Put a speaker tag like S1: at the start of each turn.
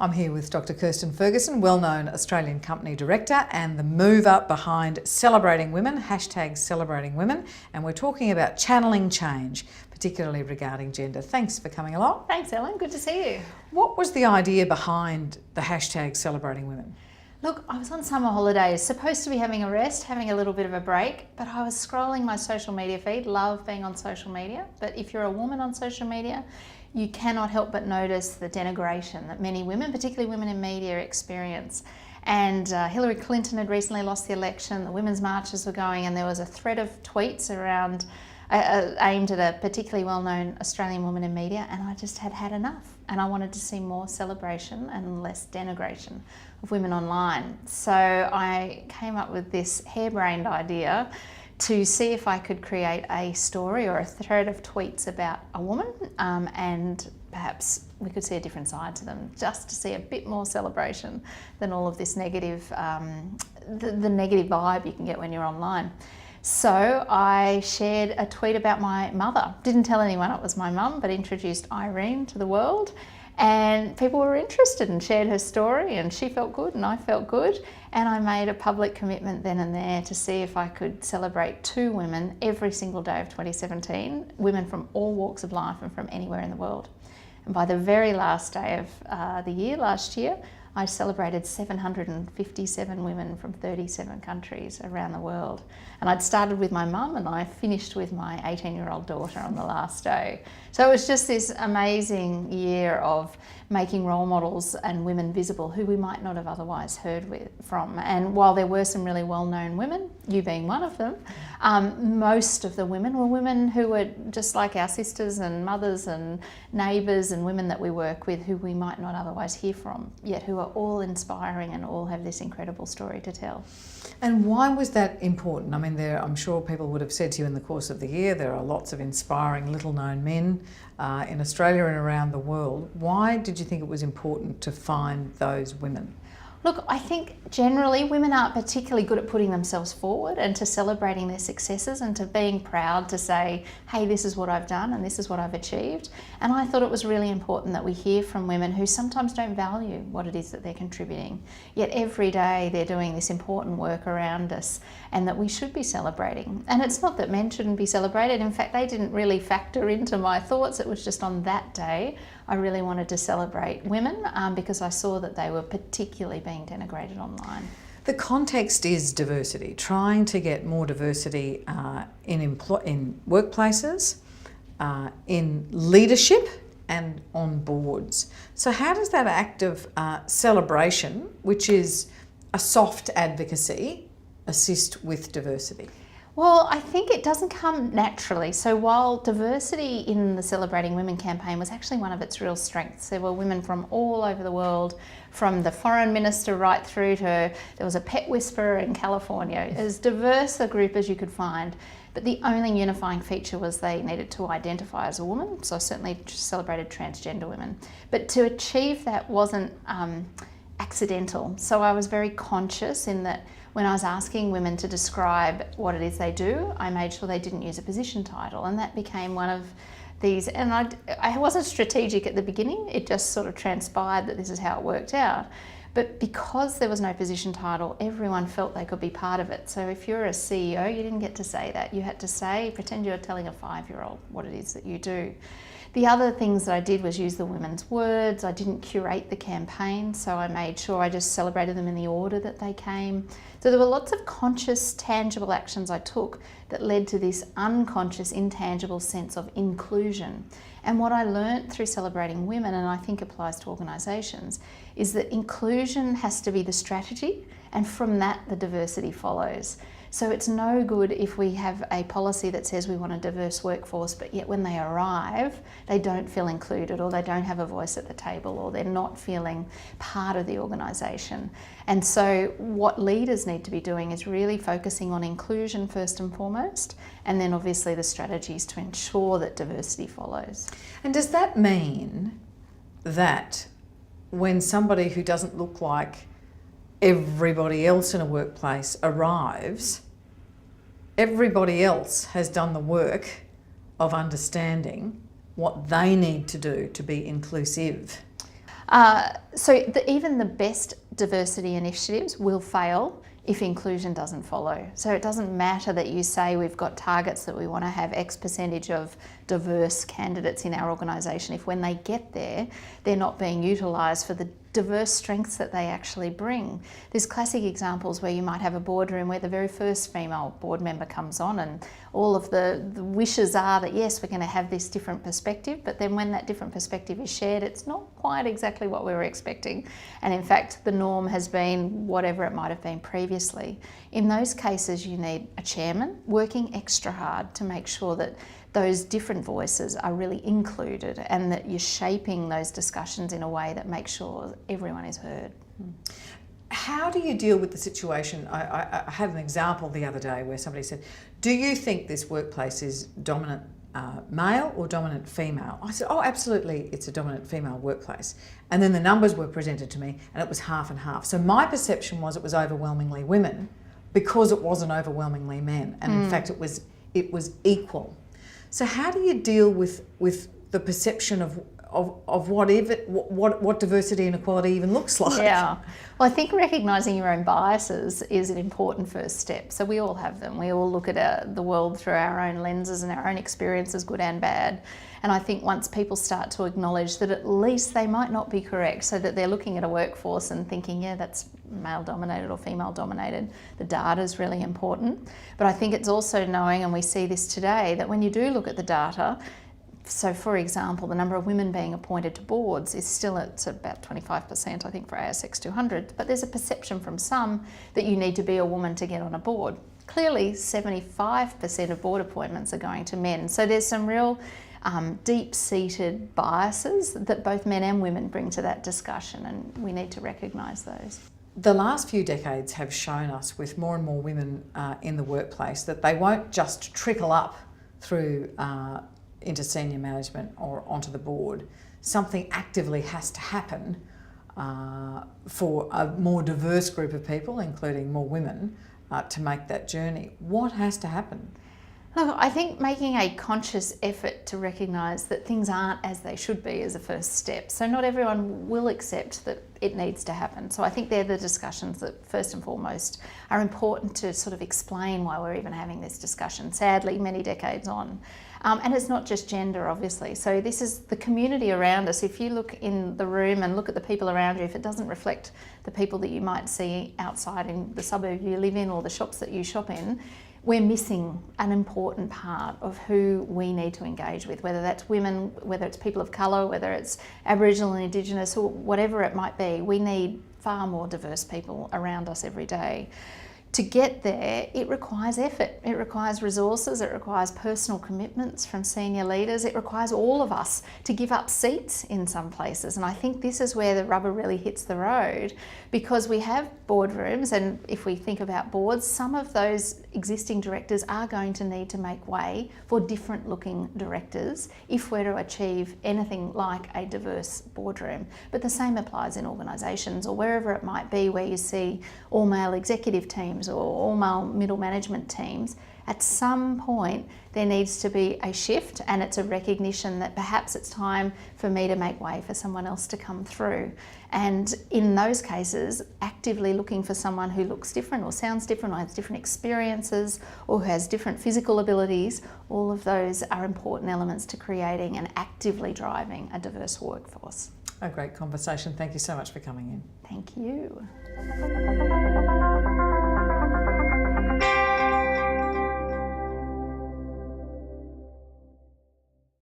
S1: I'm here with Dr. Kirstin Ferguson, well-known Australian company director and the mover behind Celebrating Women, #CelebratingWomen, and we're talking about channeling change, particularly regarding gender. Thanks for coming along.
S2: Thanks, Ellen. Good to see you.
S1: What was the idea behind the #CelebratingWomen?
S2: Look, I was on summer holidays, supposed to be having a rest, having a little bit of a break, but I was scrolling my social media feed, love being on social media, but if you're a woman on social media, you cannot help but notice the denigration that many women, particularly women in media, experience. And Hillary Clinton had recently lost the election, the women's marches were going, and there was a thread of tweets around aimed at a particularly well-known Australian woman in media, and I just had enough, and I wanted to see more celebration and less denigration of women online. So I came up with this harebrained idea to see if I could create a story or a thread of tweets about a woman, and perhaps we could see a different side to them, just to see a bit more celebration than all of this negative, the negative vibe you can get when you're online. So I shared a tweet about my mother. Didn't tell anyone it was my mum, but introduced Irene to the world. And people were interested and shared her story, and she felt good and I felt good. And I made a public commitment then and there to see if I could celebrate 2 women every single day of 2017, women from all walks of life and from anywhere in the world. And by the very last day of the year, last year, I celebrated 757 women from 37 countries around the world. And I'd started with my mum and I finished with my 18-year-old daughter on the last day. So it was just this amazing year of making role models and women visible who we might not have otherwise heard from. And while there were some really well-known women, you being one of them, most of the women were women who were just like our sisters and mothers and neighbours and women that we work with who we might not otherwise hear from, yet who are all inspiring and all have this incredible story to tell.
S1: And why was that important? I mean, I'm sure people would have said to you in the course of the year, there are lots of inspiring little-known men in Australia and around the world. Why did you think it was important to find those women?
S2: Look, I think generally women aren't particularly good at putting themselves forward and to celebrating their successes and to being proud to say, hey, this is what I've done and this is what I've achieved. And I thought it was really important that we hear from women who sometimes don't value what it is that they're contributing. Yet every day they're doing this important work around us and that we should be celebrating. And it's not that men shouldn't be celebrated. In fact, they didn't really factor into my thoughts. It was just on that day I really wanted to celebrate women because I saw that they were particularly being denigrated online.
S1: The context is diversity, trying to get more diversity in workplaces, in leadership and on boards. So how does that act of celebration, which is a soft advocacy, assist with diversity?
S2: Well, I think it doesn't come naturally. So while diversity in the Celebrating Women campaign was actually one of its real strengths, there were women from all over the world, from the foreign minister right through to, there was a pet whisperer in California, as diverse a group as you could find. But the only unifying feature was they needed to identify as a woman, so I certainly celebrated transgender women. But to achieve that wasn't accidental. So I was very conscious in that when I was asking women to describe what it is they do, I made sure they didn't use a position title, and that became one of these, and I wasn't strategic at the beginning, it just sort of transpired that this is how it worked out. But because there was no position title, everyone felt they could be part of it. So if you're a CEO, you didn't get to say that. You had to say, pretend you're telling a 5-year-old what it is that you do. The other things that I did was use the women's words. I didn't curate the campaign, so I made sure I just celebrated them in the order that they came. So there were lots of conscious, tangible actions I took that led to this unconscious, intangible sense of inclusion. And what I learnt through Celebrating Women, and I think applies to organisations, is that inclusion has to be the strategy, and from that the diversity follows. So it's no good if we have a policy that says we want a diverse workforce, but yet when they arrive, they don't feel included, or they don't have a voice at the table, or they're not feeling part of the organisation. And so what leaders need to be doing is really focusing on inclusion first and foremost, and then obviously the strategies to ensure that diversity follows.
S1: And does that mean that when somebody who doesn't look like everybody else in a workplace arrives, everybody else has done the work of understanding what they need to do to be inclusive?
S2: Even the best diversity initiatives will fail if inclusion doesn't follow. So it doesn't matter that you say we've got targets that we want to have X percentage of diverse candidates in our organisation. If when they get there, they're not being utilised for the diverse strengths that they actually bring. There's classic examples where you might have a boardroom where the very first female board member comes on and all of the wishes are that yes, we're going to have this different perspective, but then when that different perspective is shared, it's not quite exactly what we were expecting. And in fact, the norm has been whatever it might have been previously. In those cases, you need a chairman working extra hard to make sure that those different voices are really included and that you're shaping those discussions in a way that makes sure everyone is heard.
S1: How do you deal with the situation? I had an example the other day where somebody said, do you think this workplace is dominant male or dominant female? I said, oh, absolutely, it's a dominant female workplace. And then the numbers were presented to me and it was half and half. So my perception was it was overwhelmingly women because it wasn't overwhelmingly men. And in fact, it was equal. So how do you deal with the perception of what diversity and equality even looks like?
S2: Yeah, well, I think recognising your own biases is an important first step. So we all have them. We all look at the world through our own lenses and our own experiences, good and bad. And I think once people start to acknowledge that at least they might not be correct, so that they're looking at a workforce and thinking, yeah, that's male dominated or female dominated, the data is really important. But I think it's also knowing, and we see this today, that when you do look at the data, so for example, the number of women being appointed to boards is still at about 25%, I think, for ASX 200, but there's a perception from some that you need to be a woman to get on a board. Clearly, 75% of board appointments are going to men. So there's some real deep-seated biases that both men and women bring to that discussion, and we need to recognise those.
S1: The last few decades have shown us, with more and more women in the workplace, that they won't just trickle up through into senior management or onto the board. Something actively has to happen for a more diverse group of people, including more women, to make that journey. What has to happen?
S2: Look, I think making a conscious effort to recognise that things aren't as they should be is a first step. So not everyone will accept that it needs to happen. So I think they're the discussions that first and foremost are important to sort of explain why we're even having this discussion, sadly, many decades on. And it's not just gender, obviously. So this is the community around us. If you look in the room and look at the people around you, if it doesn't reflect the people that you might see outside in the suburb you live in or the shops that you shop in, we're missing an important part of who we need to engage with, whether that's women, whether it's people of colour, whether it's Aboriginal and Indigenous, or whatever it might be. We need far more diverse people around us every day. To get there, it requires effort, it requires resources, it requires personal commitments from senior leaders, it requires all of us to give up seats in some places. And I think this is where the rubber really hits the road, because we have boardrooms, and if we think about boards, some of those existing directors are going to need to make way for different looking directors if we're to achieve anything like a diverse boardroom. But the same applies in organisations or wherever it might be, where you see all male executive teams or all male middle management teams. At some point there needs to be a shift, and it's a recognition that perhaps it's time for me to make way for someone else to come through. And in those cases, actively looking for someone who looks different or sounds different or has different experiences or who has different physical abilities, all of those are important elements to creating and actively driving a diverse workforce.
S1: A great conversation. Thank you so much for coming in.
S2: Thank you.